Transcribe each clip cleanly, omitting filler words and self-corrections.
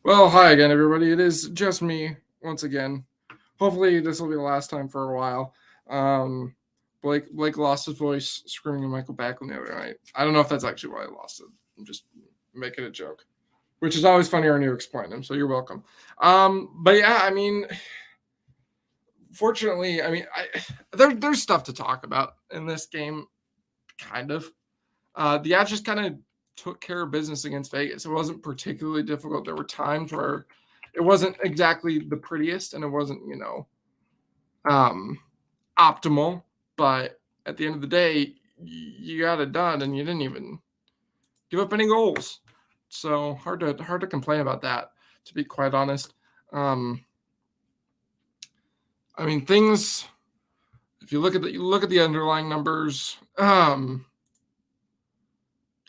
Well, hi again, everybody. It is just me once again. Hopefully, this will be the last time for a while. Um, Blake lost his voice screaming at Michael Backlund the other night. I don't know if that's actually why I lost it. I'm just making a joke, which is always funnier when you explain them. So you're welcome. But yeah, I mean, fortunately, there's stuff to talk about in this game, kind of. The Avs just kind of took care of business against Vegas. It wasn't particularly difficult. There were times where it wasn't exactly the prettiest and it wasn't, optimal. But at the end of the day, you got it done and you didn't even give up any goals. So hard to complain about that, to be quite honest. Things. If you look at the underlying numbers,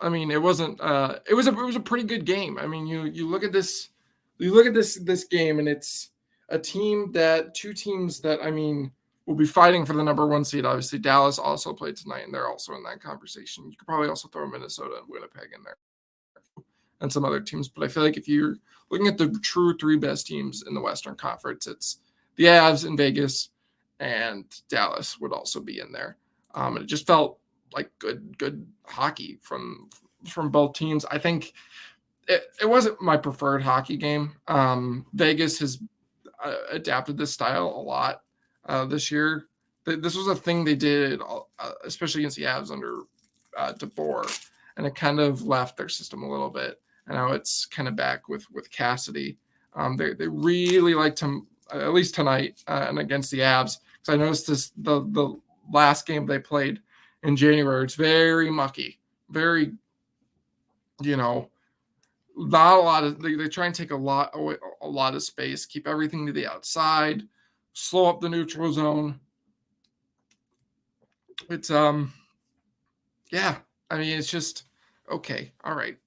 it wasn't. It was a pretty good game. You look at this game, and it's two teams that will be fighting for the number one seed. Obviously, Dallas also played tonight, and they're also in that conversation. You could probably also throw Minnesota and Winnipeg in there, and some other teams. But I feel like if you're looking at the true three best teams in the Western Conference, it's the Avs in Vegas, and Dallas would also be in there. And it just felt like good hockey from both teams. I think it wasn't my preferred hockey game. Vegas has adapted this style a lot this year. This was a thing they did, especially against the Avs under DeBoer, and it kind of left their system a little bit. And now it's kind of back with Cassidy. They really liked him, at least tonight, and against the Avs. Because I noticed the last game they played in January, it's very mucky, very, not a lot of. They try and take a lot of space, keep everything to the outside, slow up the neutral zone. It's it's just okay. All right.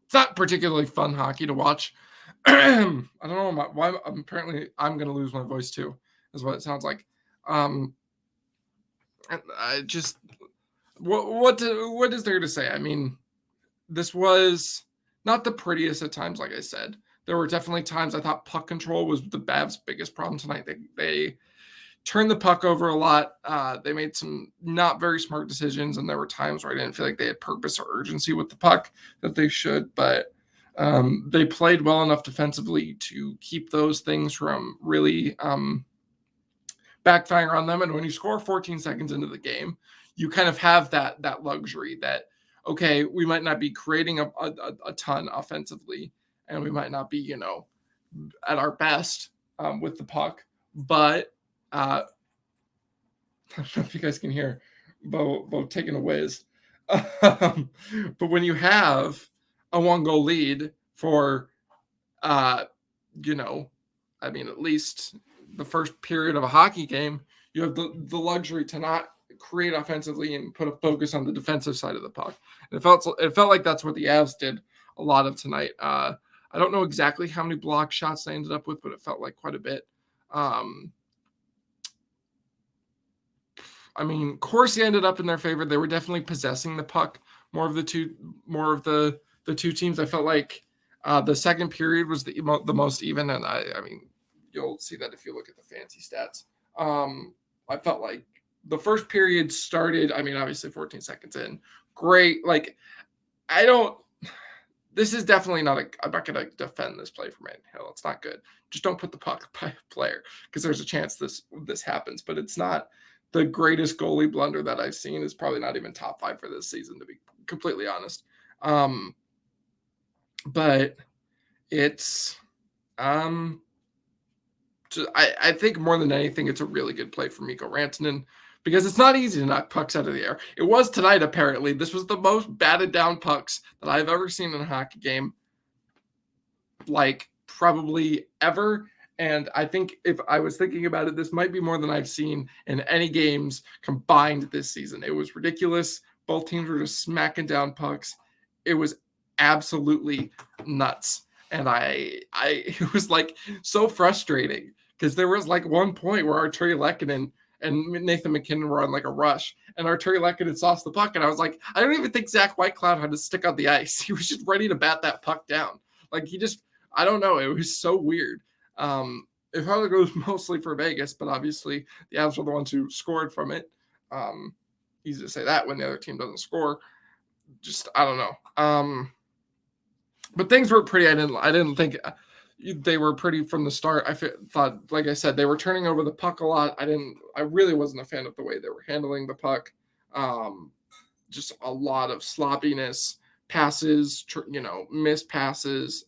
It's not particularly fun hockey to watch. I don't know why. Apparently, I'm going to lose my voice too, is what it sounds like. I just what is there to say? This was not the prettiest at times. Like I said, there were definitely times I thought puck control was the Avs' biggest problem tonight. They turned the puck over a lot. They made some not very smart decisions, and there were times where I didn't feel like they had purpose or urgency with the puck that they should. But they played well enough defensively to keep those things from really backfiring on them. And when you score 14 seconds into the game, you kind of have that luxury that, okay, we might not be creating a ton offensively, and we might not be, at our best with the puck, but I don't know if you guys can hear Bo taking a whiz. But when you have a 1-goal lead for, at least the first period of a hockey game, you have the luxury to not create offensively and put a focus on the defensive side of the puck. And it felt like that's what the Avs did a lot of tonight. I don't know exactly how many block shots they ended up with, but it felt like quite a bit. Corsi ended up in their favor. They were definitely possessing the puck more of the two teams. I felt like the second period was the most even, and you'll see that if you look at the fancy stats. I felt like the first period started, obviously 14 seconds in. Great. This is definitely I'm not going to defend this play from Hill. It's not good. Just don't put the puck by a player, because there's a chance this happens, but it's not the greatest goalie blunder that I've seen. Is probably not even top 5 for this season, to be completely honest. But it's, I think more than anything, it's a really good play for Mikko Rantanen, because it's not easy to knock pucks out of the air. It was tonight, apparently. This was the most batted down pucks that I've ever seen in a hockey game, like probably ever. And I think if I was thinking about it, this might be more than I've seen in any games combined this season. It was ridiculous. Both teams were just smacking down pucks. It was absolutely nuts. And it was like so frustrating, because there was like one point where Artturi Lehkonen and Nathan McKinnon were on like a rush, and Arturi Lehkonen sauced the puck, and I was like, I don't even think Zach Whitecloud had to stick on the ice. He was just ready to bat that puck down. Like he just, I don't know, it was so weird. It probably goes mostly for Vegas, but obviously the Avs were the ones who scored from it. Easy to say that when the other team doesn't score. Just I don't know. But things were pretty. I didn't think they were pretty from the start. I thought, like I said, they were turning over the puck a lot. I really wasn't a fan of the way they were handling the puck. Just a lot of sloppiness, passes, missed passes,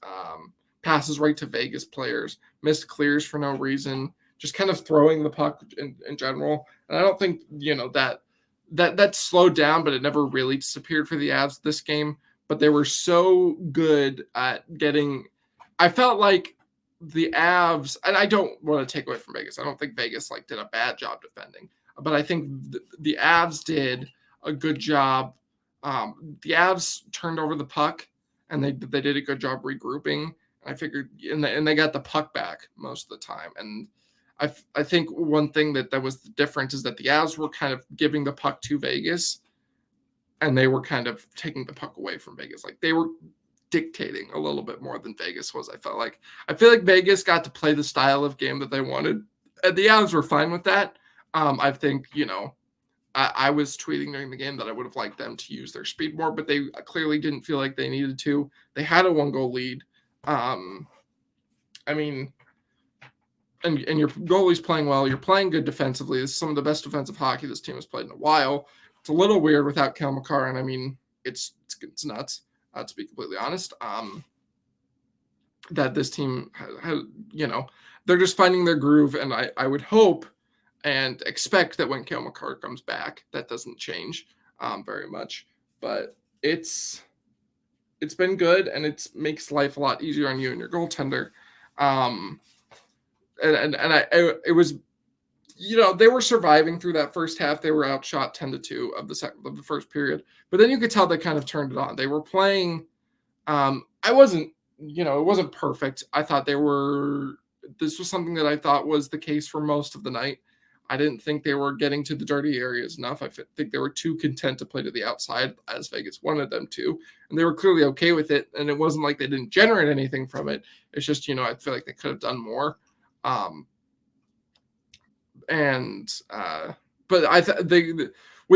passes right to Vegas players, missed clears for no reason, just kind of throwing the puck in general. And I don't think, that slowed down, but it never really disappeared for the Avs this game. But they were so good at getting, I felt like the Avs, and I don't want to take away from Vegas. I don't think Vegas did a bad job defending, but I think the Avs did a good job. The Avs turned over the puck, and they did a good job regrouping. I figured, and they got the puck back most of the time. And I think one thing that was the difference is that the Avs were kind of giving the puck to Vegas, and they were kind of taking the puck away from Vegas. Like they were dictating a little bit more than Vegas was. I feel like Vegas got to play the style of game that they wanted, and the Avs were fine with that. I think, I was tweeting during the game that I would have liked them to use their speed more, but they clearly didn't feel like they needed to. They had a 1-goal lead. I mean, and your goalie's playing well. You're playing good defensively. This is some of the best defensive hockey this team has played in a while. It's a little weird without Cale Makar, and I mean, it's nuts, to be completely honest. That this team has, they're just finding their groove, and I would hope and expect that when Cale Makar comes back, that doesn't change very much. But it's been good, and it makes life a lot easier on you and your goaltender. It was, they were surviving through that first half. They were outshot 10-2 of the first period, but then you could tell they kind of turned it on. They were playing. It wasn't perfect. I thought this was something that I thought was the case for most of the night. I didn't think they were getting to the dirty areas enough. I think they were too content to play to the outside as Vegas wanted them to, and they were clearly okay with it. And it wasn't like they didn't generate anything from it. It's just, I feel like they could have done more. But when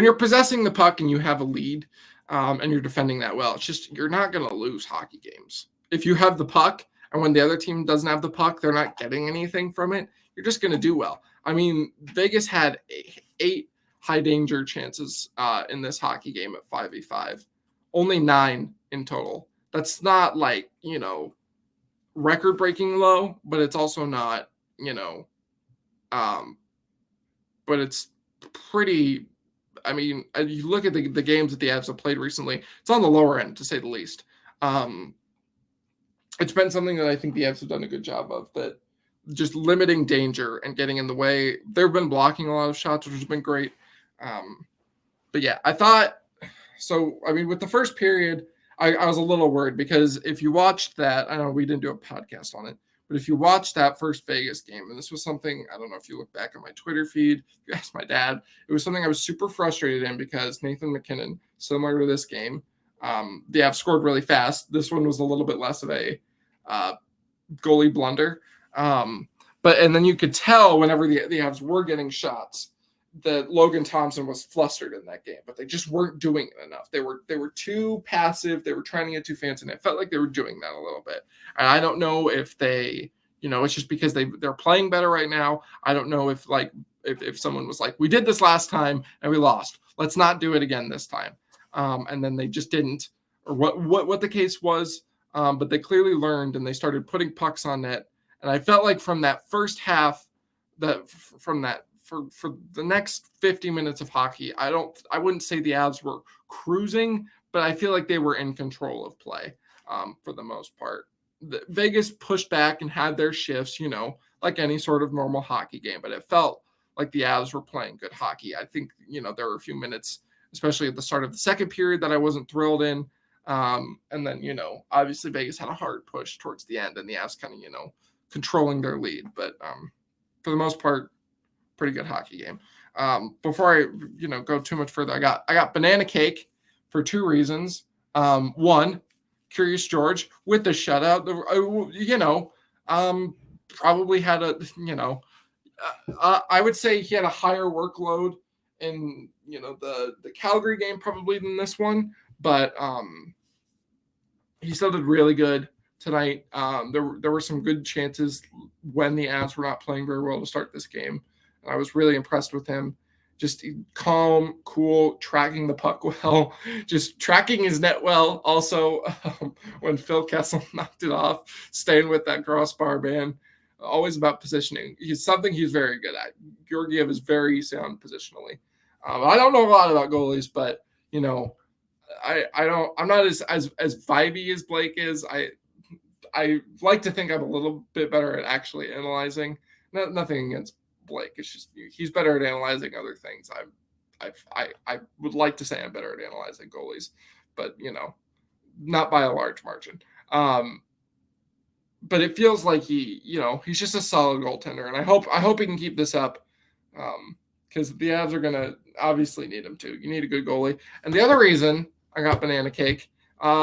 you're possessing the puck and you have a lead, and you're defending that well, it's just, you're not going to lose hockey games. If you have the puck, and when the other team doesn't have the puck, they're not getting anything from it, you're just going to do well. I mean, Vegas had 8 high danger chances in this hockey game at 5v5, only 9 in total. That's not record breaking low, but it's also not, but it's pretty. I mean, you look at the games that the Avs have played recently, it's on the lower end, to say the least. It's been something that I think the Avs have done a good job of, that just limiting danger and getting in the way. They've been blocking a lot of shots, which has been great. But yeah, I thought so. I mean, with the first period, I was a little worried, because if you watched that, I know we didn't do a podcast on it, but if you watched that first Vegas game, and this was something, I don't know if you look back on my Twitter feed, you asked my dad, it was something I was super frustrated in, because Nathan McKinnon, similar to this game, the Avs scored really fast. This one was a little bit less of a goalie blunder. And then you could tell whenever the Avs were getting shots that Logan Thompson was flustered in that game, but they just weren't doing it enough. They were too passive. They were trying to get too fancy, and it felt like they were doing that a little bit. And I don't know if they, it's just because they're playing better right now. I don't know if someone was like, we did this last time and we lost, let's not do it again this time. And then they just didn't, or what the case was. But they clearly learned, and they started putting pucks on net. And I felt like from that first half, for the next 50 minutes of hockey, I wouldn't say the Avs were cruising, but I feel like they were in control of play for the most part. Vegas pushed back and had their shifts, like any sort of normal hockey game, but it felt like the Avs were playing good hockey. I think, there were a few minutes, especially at the start of the second period, that I wasn't thrilled in. And then, obviously Vegas had a hard push towards the end, and the Avs kind of, controlling their lead. But for the most part, pretty good hockey game. Before I go too much further, I got banana cake for two reasons. One, Curious George with the shutout. Probably had a I would say he had a higher workload in the Calgary game probably than this one, but he still did really good tonight. There were some good chances when the Avs were not playing very well to start this game. I was really impressed with him. Just calm, cool, tracking the puck well, just tracking his net well. Also, when Phil Kessel knocked it off, staying with that crossbar man. Always about positioning. He's something he's very good at. Georgiev is very sound positionally. I don't know a lot about goalies, but I'm not as vibey as Blake is. I like to think I'm a little bit better at actually analyzing. Nothing against Blake. It's just he's better at analyzing other things. I would like to say I'm better at analyzing goalies, but not by a large margin. But it feels like he's just a solid goaltender, and I hope he can keep this up, because the Avs are gonna obviously need him too. You need a good goalie, and the other reason I got banana cake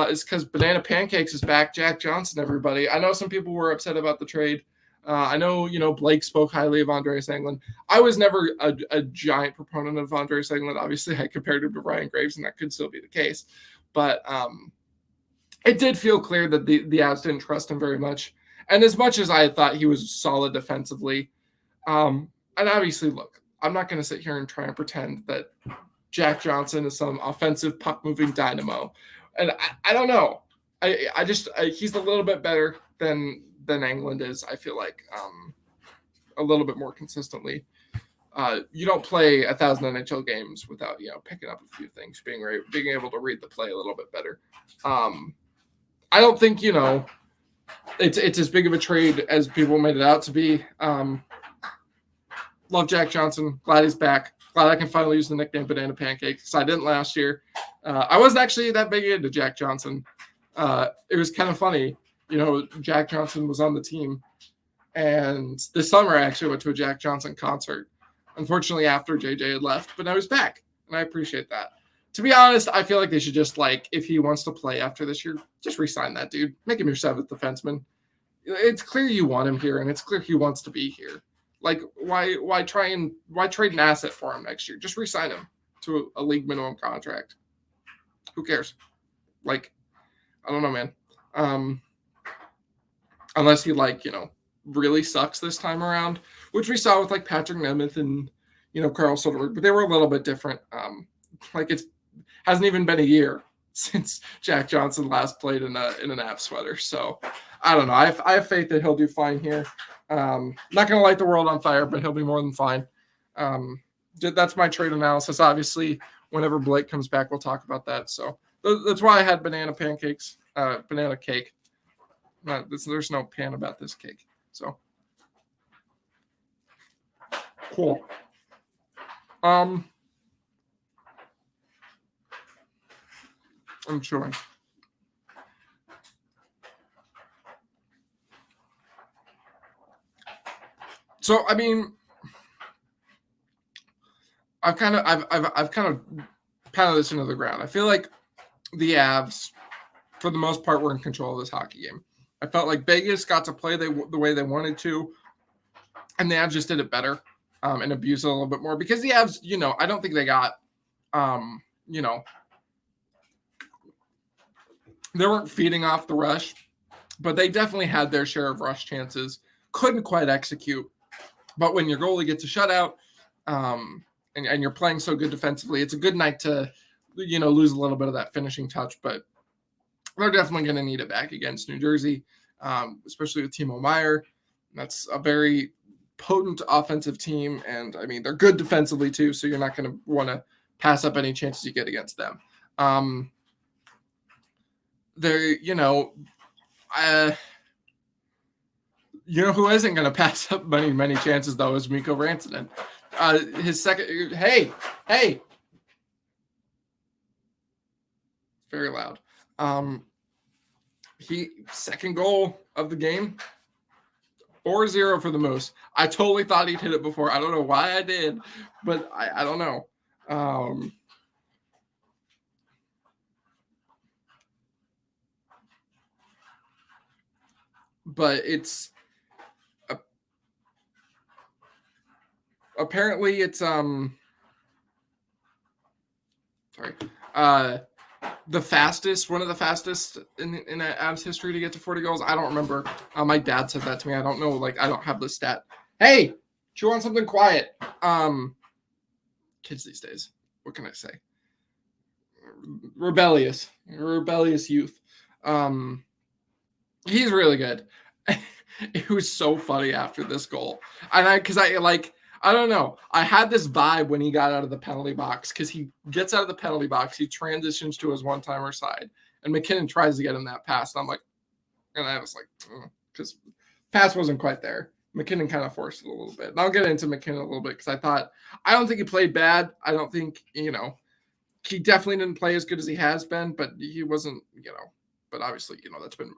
is because Banana Pancakes is back. Jack Johnson, everybody. I know some people were upset about the trade. I know Blake spoke highly of Andreas Englund. I was never a giant proponent of Andreas Englund. Obviously, I compared him to Ryan Graves, and that could still be the case, but it did feel clear that the Avs didn't trust him very much. And as much as I thought he was solid defensively, and obviously, look, I'm not going to sit here and try and pretend that Jack Johnson is some offensive puck-moving dynamo. And I don't know. I just he's a little bit better than Englund is, I feel like, a little bit more consistently. You don't play 1,000 NHL games without picking up a few things, being able to read the play a little bit better. I don't think it's as big of a trade as people made it out to be. Love Jack Johnson. Glad he's back. Glad I can finally use the nickname Banana Pancake, because I didn't last year. I wasn't actually that big into Jack Johnson. It was kind of funny. Jack Johnson was on the team, and this summer I actually went to a Jack Johnson concert. Unfortunately, after JJ had left, but now he's back, and I appreciate that. To be honest, I feel like they should just, if he wants to play after this year, just re-sign that dude. Make him your seventh defenseman. It's clear you want him here, and it's clear he wants to be here. Why trade an asset for him next year? Just re-sign him to a league minimum contract. Who cares? I don't know, man. Unless he really sucks this time around, which we saw with Patrick Nemeth and Carl Soderberg, but they were a little bit different. It hasn't even been a year since Jack Johnson last played in an Avs sweater. So I don't know. I have faith that he'll do fine here. Not going to light the world on fire, but he'll be more than fine. That's my trade analysis. Obviously, whenever Blake comes back, we'll talk about that. So that's why I had banana cake. There's no pan about this cake. So cool. I'm chewing. So I mean, I've kind of pounded this into the ground. I feel like the Avs, for the most part, were in control of this hockey game. I felt like Vegas got to play the way they wanted to, and the Avs just did it better and abused it a little bit more, because the Avs, I don't think they got, they weren't feeding off the rush, but they definitely had their share of rush chances. Couldn't quite execute. But when your goalie gets a shutout, and you're playing so good defensively, it's a good night to, lose a little bit of that finishing touch. But they're definitely going to need it back against New Jersey, especially with Timo Meier. That's a very potent offensive team, and I mean, they're good defensively too, so you're not going to want to pass up any chances you get against them. Who isn't going to pass up many chances, though, is Mikko Rantanen. His second, hey, very loud. Second goal of the game, 4-0 for the Moose. I totally thought he'd hit it before. I don't know why I did, but I don't know. But it's apparently it's sorry. The fastest, one of the fastest in Avs history to get to 40 goals. I don't remember. My dad said that to me. I don't know. Like, I don't have the stat. Hey, chew on something quiet. Kids these days. What can I say? Rebellious youth. He's really good. It was so funny after this goal. And I don't know. I had this vibe when he got out of the penalty box because he gets out of the penalty box. He transitions to his one-timer side. And McKinnon tries to get him that pass. And I was like, because pass wasn't quite there. McKinnon kind of forced it a little bit. And I'll get into McKinnon a little bit because I don't think he played bad. I don't think, he definitely didn't play as good as he has been, but he wasn't, but obviously,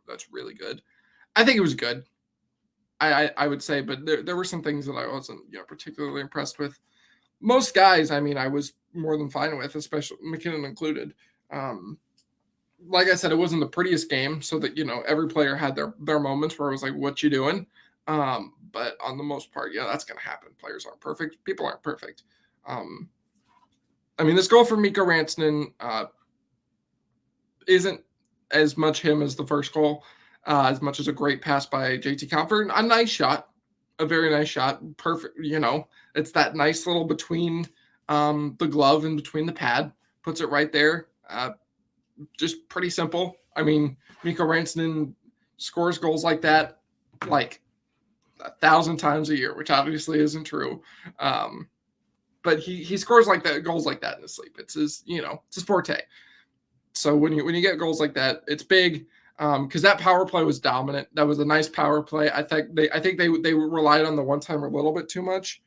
that's really good. I think it was good. I would say, but there were some things that I wasn't, particularly impressed with. Most guys, I was more than fine with, especially McKinnon included. Like I said, it wasn't the prettiest game, so that every player had their moments where I was like, "What you doing?" But on the most part, that's going to happen. Players aren't perfect. People aren't perfect. This goal for Mikko Rantanen isn't as much him as the first goal. As much as a great pass by JT Compher, a nice shot, a very nice shot, perfect. It's that nice little between the glove and between the pad, puts it right there. Just pretty simple. Mikko Rantanen scores goals like that, like 1,000 times a year, which obviously isn't true. But he scores like that, goals like that in his sleep. It's his, it's his forte. So when you get goals like that, it's big. Because that power play was dominant. That was a nice power play. I think they relied on the one timer a little bit too much.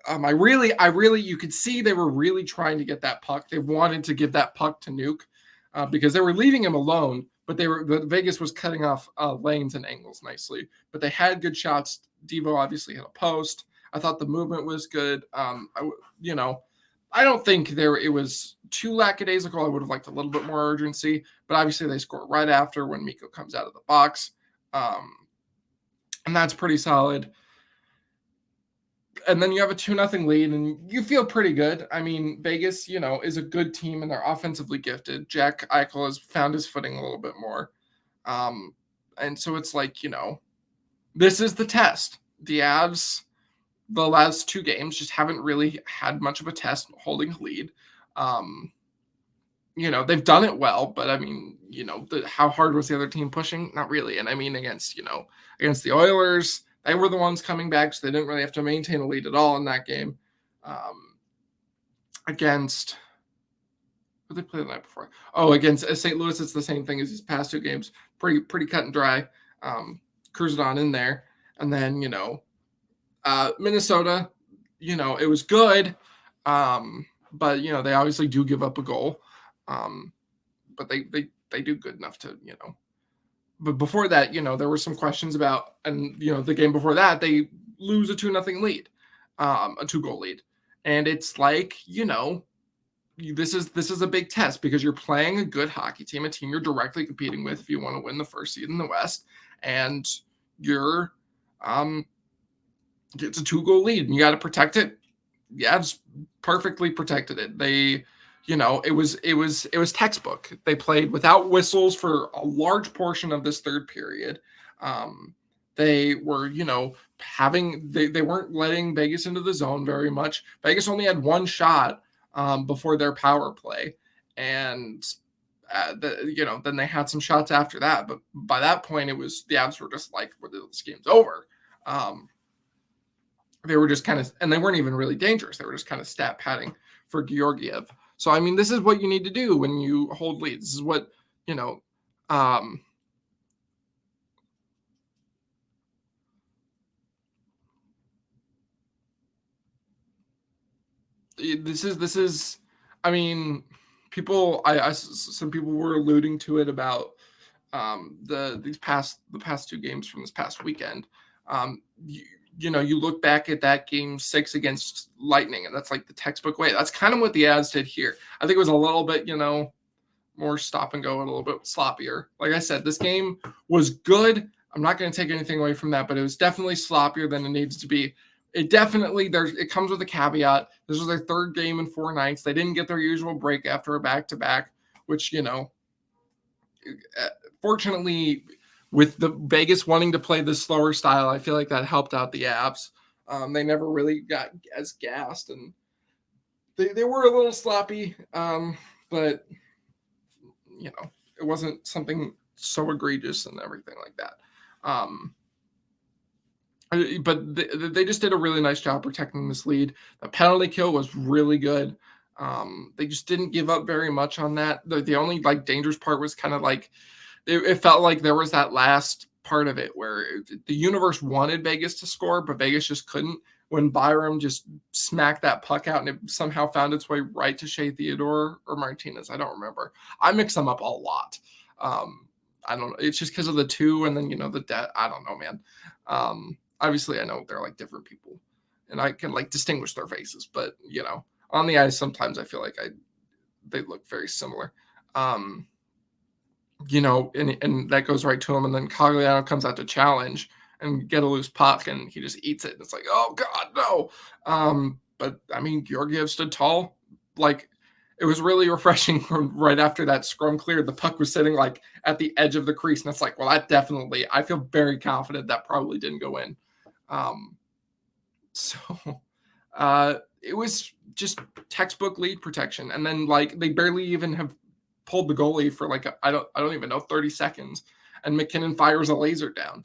I really, you could see they were really trying to get that puck. They wanted to give that puck to Nuke because they were leaving him alone. But Vegas was cutting off lanes and angles nicely. But they had good shots. Devo obviously had a post. I thought the movement was good. I don't think it was too lackadaisical. I would have liked a little bit more urgency, but obviously they score right after when Mikko comes out of the box. And that's pretty solid. And then you have a 2-0 lead and you feel pretty good. Vegas, is a good team and they're offensively gifted. Jack Eichel has found his footing a little bit more. And so it's like, this is the test. The Avs, the last 2 games just haven't really had much of a test holding a lead. They've done it well, but how hard was the other team pushing? Not really. And against the Oilers, they were the ones coming back, so they didn't really have to maintain a lead at all in that game. Against who did they play the night before? Oh, against St. Louis, it's the same thing as these past 2 games. Pretty cut and dry. Cruising on in there. And then, Minnesota, it was good, but they obviously do give up a goal, but they do good enough to But before that, there were some questions about, and the game before that they lose a 2-0 lead, a 2-goal lead, and it's like this is a big test because you're playing a good hockey team, a team you're directly competing with if you want to win the first seed in the West, and you're it's a 2-goal lead and you got to protect it. The Avs perfectly protected it. They, it was textbook. They played without whistles for a large portion of this third period. They were, they weren't letting Vegas into the zone very much. Vegas only had 1 shot before their power play. And, then they had some shots after that. But by that point, the Avs were just like, well, this game's over. They were just kind of, and they weren't even really dangerous. They were just kind of stat padding for Georgiev. So, this is what you need to do when you hold leads. This is what, this is, some people were alluding to it about the past 2 games from this past weekend. You look back at that game 6 against Lightning, and that's like the textbook way. That's kind of what the Avs did here. I think it was a little bit, more stop and go, a little bit sloppier. Like I said, this game was good. I'm not going to take anything away from that, but it was definitely sloppier than it needs to be. It comes with a caveat. This was their third game in 4 nights. They didn't get their usual break after a back-to-back, which, fortunately, with the Vegas wanting to play this slower style, I feel like that helped out the Avs. They never really got as gassed, and they were a little sloppy, but it wasn't something so egregious and everything like that. But they just did a really nice job protecting this lead. The penalty kill was really good. They just didn't give up very much on that. The only dangerous part was kind of it felt like there was that last part of it where the universe wanted Vegas to score, but Vegas just couldn't. When Byram just smacked that puck out and it somehow found its way right to Shea Theodore or Martinez. I don't remember. I mix them up a lot. I don't know. It's just because of the two and then, the debt. I don't know, man. Obviously, I know they're different people and I can distinguish their faces. But, on the ice, sometimes I feel like they look very similar. And that goes right to him. And then Cogliano comes out to challenge and get a loose puck, and he just eats it. And it's like, oh, God, no. But, I mean, Georgiev stood tall. It was really refreshing right after that scrum cleared. The puck was sitting, at the edge of the crease. And it's like, well, that definitely – I feel very confident that probably didn't go in. It was just textbook lead protection. And then, they barely even have pulled the goalie for, I don't even know, 30 seconds. And McKinnon fires a laser down.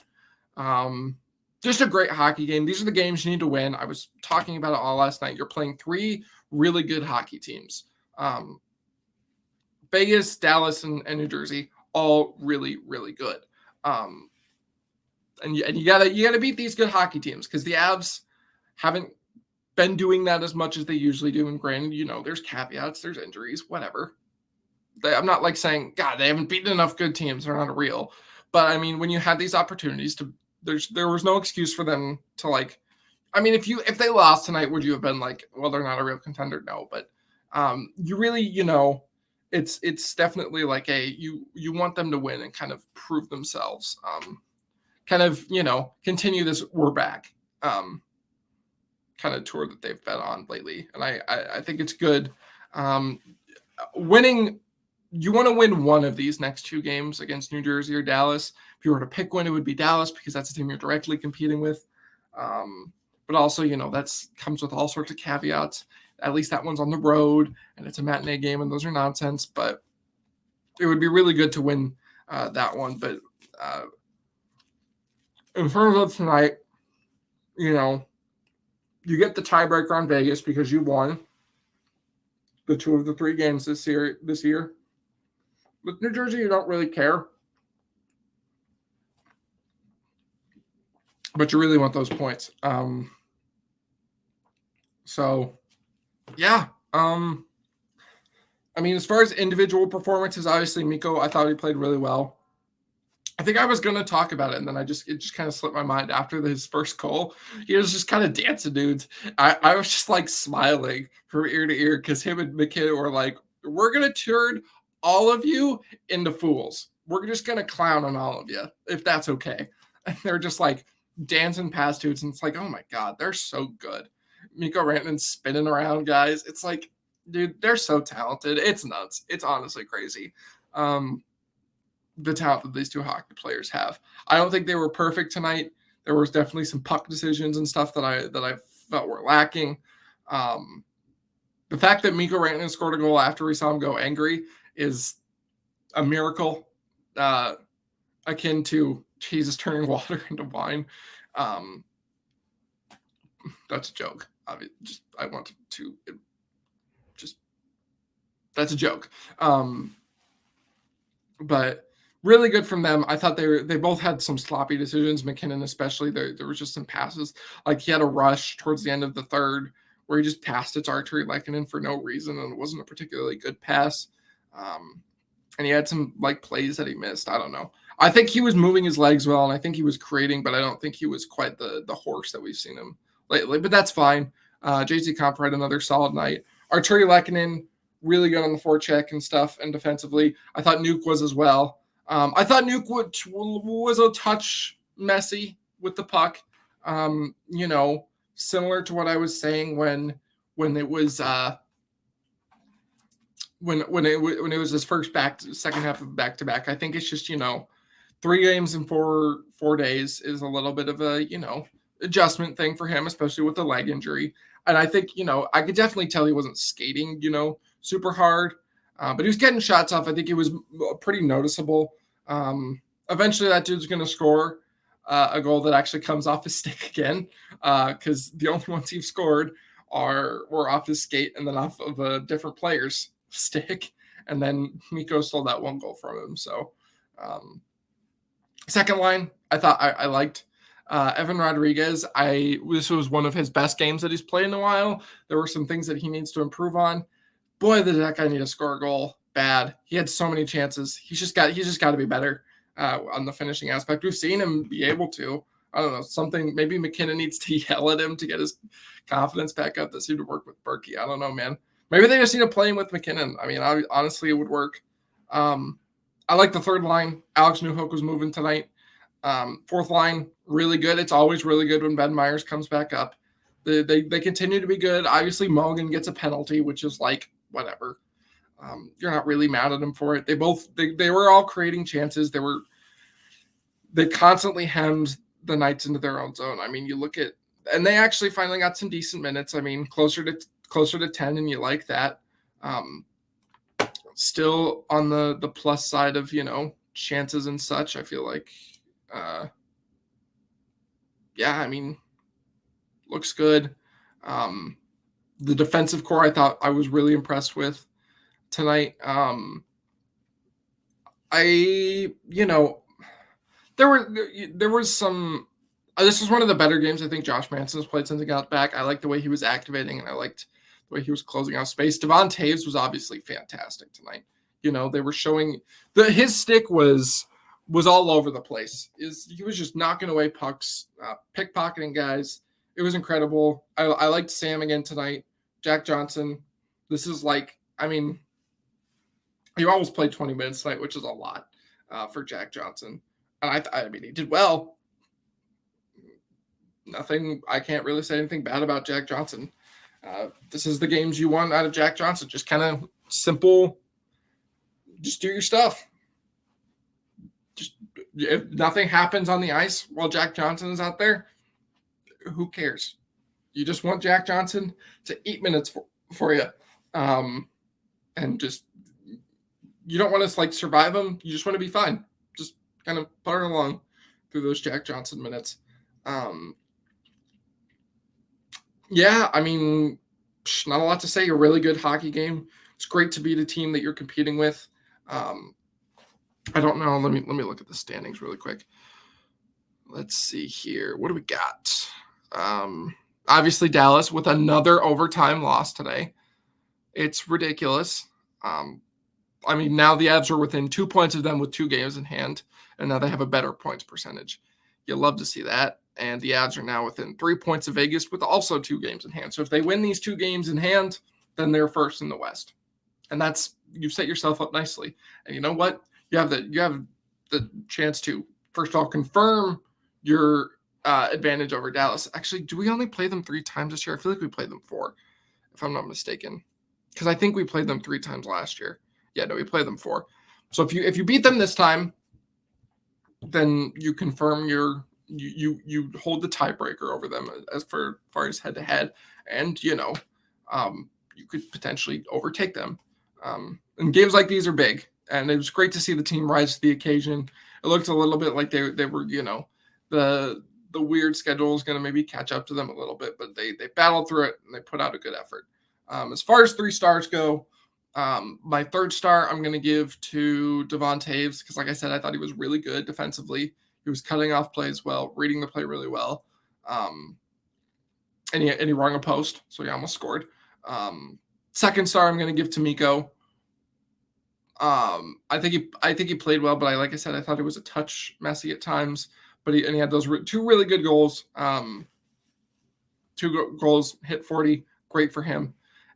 Just a great hockey game. These are the games you need to win. I was talking about it all last night. You're playing 3 really good hockey teams. Vegas, Dallas, and New Jersey, all really, really good. And you gotta beat these good hockey teams because the Avs haven't been doing that as much as they usually do. And granted, there's caveats, there's injuries, whatever. I'm not saying, God, they haven't beaten enough good teams. They're not real. But I mean, when you had these opportunities there was no excuse for them to if they lost tonight, would you have been well, they're not a real contender? No, but you really, it's definitely you want them to win and kind of prove themselves, continue this we're back kind of tour that they've been on lately. And I think it's good. Winning, you want to win one of these next 2 games against New Jersey or Dallas. If you were to pick one, it would be Dallas because that's the team you're directly competing with. But also, that's comes with all sorts of caveats. At least that one's on the road and it's a matinee game and those are nonsense. But it would be really good to win that one. But in terms of tonight, you get the tiebreaker on Vegas because you won the 2 of the 3 games this year. With New Jersey, you don't really care. But you really want those points. Yeah. As far as individual performances, obviously Mikko, I thought he played really well. I think I was going to talk about it, and then it just kind of slipped my mind after his first goal. He was just kind of dancing, dudes. I was just smiling from ear to ear because him and McKinnon were like, we're going to turn all of you into fools. We're just going to clown on all of you, if that's okay. And they're just dancing past dudes, and it's like, oh my God, they're so good. Mikko Rantanen spinning around guys. It's like, dude, they're so talented. It's nuts. It's honestly crazy. The talent that these 2 hockey players have. I don't think they were perfect tonight. There was definitely some puck decisions and stuff that I felt were lacking. The fact that Mikko Rantanen scored a goal after we saw him go angry is a miracle, akin to Jesus turning water into wine. That's a joke. That's a joke. But really good from them. I thought they both had some sloppy decisions. McKinnon especially. There was just some passes. He had a rush towards the end of the third where he just passed its Arturi Lehkonen for no reason, and it wasn't a particularly good pass. And he had some plays that he missed. I don't know. I think he was moving his legs well, and I think he was creating, but I don't think he was quite the horse that we've seen him lately. But that's fine. JC Comfer had another solid night. Arturi Lehkonen, really good on the forecheck and stuff, and defensively. I thought Nuke was as well. I thought Nuke was a touch messy with the puck. Similar to what I was saying when it was when it was his first second half of back-to-back. I think it's just 3 games in 4 days is a little bit of a adjustment thing for him, especially with the leg injury. And I think I could definitely tell he wasn't skating super hard, but he was getting shots off. I think it was pretty noticeable. Eventually, that dude's going to score a goal that actually comes off his stick again, because the only ones he's scored were off his skate and then off of a different player's stick, and then Mikko stole that one goal from him. So second line, I thought I liked Evan Rodriguez. This was one of his best games that he's played in a while. There were some things that he needs to improve on. Boy, did that guy need to score a goal bad. He had so many chances. He's just got to be better on the finishing aspect. We've seen him be able to. I don't know, something, maybe McKinnon needs to yell at him to get his confidence back up. That seemed to work with Berkey. I don't know, man. Maybe they just need to play him with McKinnon. I mean, honestly, it would work. I like the third line. Alex Newhook was moving tonight. Fourth line, really good. It's always really good when Ben Myers comes back up. They continue to be good. Obviously, Mulligan gets a penalty, which is like, whatever. You're not really mad at him for it. They were all creating chances. They constantly hemmed the Knights into their own zone. I mean, you look at, and they actually finally got some decent minutes. I mean, closer to 10, and you like that. Still on the plus side of chances and such. I feel like, I mean, looks good. The defensive core, I thought I was really impressed with tonight. There was some. This was one of the better games I think Josh Manson has played since he got back. I liked the way he was activating, and I liked the way he was closing out space. Devon Toews was obviously fantastic tonight. They were showing his stick was all over the place. He was just knocking away pucks, pickpocketing guys. It was incredible. I liked Sam again tonight. Jack Johnson. This is like, I mean, he almost played 20 minutes tonight, which is a lot for Jack Johnson. And I mean, he did well. I can't really say anything bad about Jack Johnson. This is the games you want out of Jack Johnson. Just kind of simple. Just do your stuff. Just if nothing happens on the ice while Jack Johnson is out there, who cares? You just want Jack Johnson to eat minutes for you. And just, you don't want to survive him. You just want to be fine. Just kind of putter along through those Jack Johnson minutes. I mean, not a lot to say. A really good hockey game. It's great to beat a team that you're competing with. I don't know. Let me look at the standings really quick. Let's see here. What do we got? Obviously Dallas with another overtime loss today. It's ridiculous. I mean, now the Avs are within 2 points of them with 2 games in hand, and now they have a better points percentage. You'll love to see that. And the Avs are now within 3 points of Vegas with also 2 games in hand. So if they win these 2 games in hand, then they're first in the West. And you've set yourself up nicely. And you know what? You have the chance to, first of all, confirm your advantage over Dallas. Actually, do we only play them 3 times this year? I feel like we played them 4, if I'm not mistaken. Because I think we played them 3 times last year. Yeah, no, we played them 4. So if you beat them this time, then you confirm you hold the tiebreaker over them as far as head to head, and you could potentially overtake them. And games like these are big, and it was great to see the team rise to the occasion. It looked a little bit like they were the weird schedule is going to maybe catch up to them a little bit, but they battled through it and they put out a good effort. As far as 3 stars go, my 3rd star I'm going to give to Devon Toews because, like I said, I thought he was really good defensively. He was cutting off plays well, reading the play really well. And he rung a post, so he almost scored. 2nd star I'm going to give to Mikko. I think he played well, but like I said, I thought it was a touch messy at times. But he had those two really good goals. Two goals, hit 40, great for him.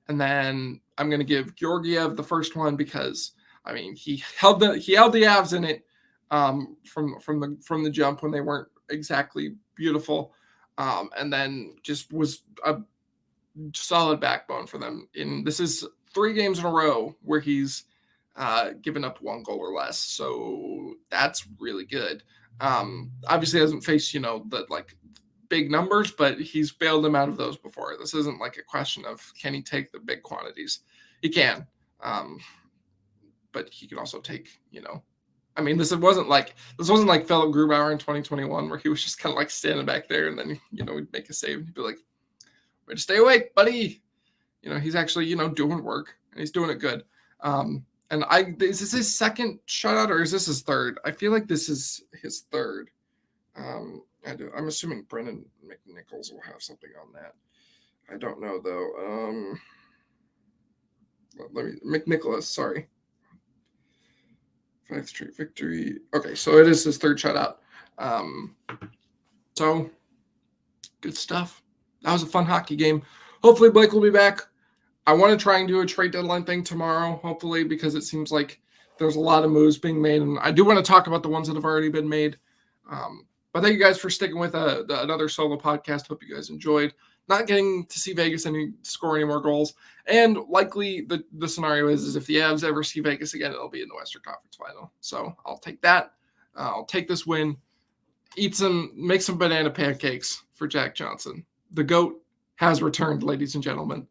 And then I'm going to give Georgiev the first one because I mean he held the Avs in it from the jump when they weren't exactly beautiful, and then just was a solid backbone for them. This is 3 games in a row where he's given up 1 goal or less, so that's really good. Obviously, hasn't faced the big numbers, but he's bailed them out of those before. This isn't like a question of can he take the big quantities. He can, but he can also take. I mean, this wasn't like Philip Grubauer in 2021 where he was just kind of like standing back there and then he'd make a save and he'd be like, "Way to stay awake, buddy." He's actually doing work and he's doing it good. And is this his second shutout or is this his third? I feel like this is his third. I'm assuming Brendan McNichols will have something on that. I don't know though. McNicholas, sorry. 5 straight victory. Okay, so it is his third shutout. So good stuff. That was a fun hockey game. Hopefully Blake will be back. I want to try and do a trade deadline thing tomorrow, hopefully, because it seems like there's a lot of moves being made, and I do want to talk about the ones that have already been made. But thank you guys for sticking with another solo podcast. Hope you guys enjoyed. Not getting to see Vegas score any more goals, and likely the scenario is if the Avs ever see Vegas again, it'll be in the Western Conference Final. So I'll take that. I'll take this win. Make some banana pancakes for Jack Johnson. The GOAT has returned, ladies and gentlemen.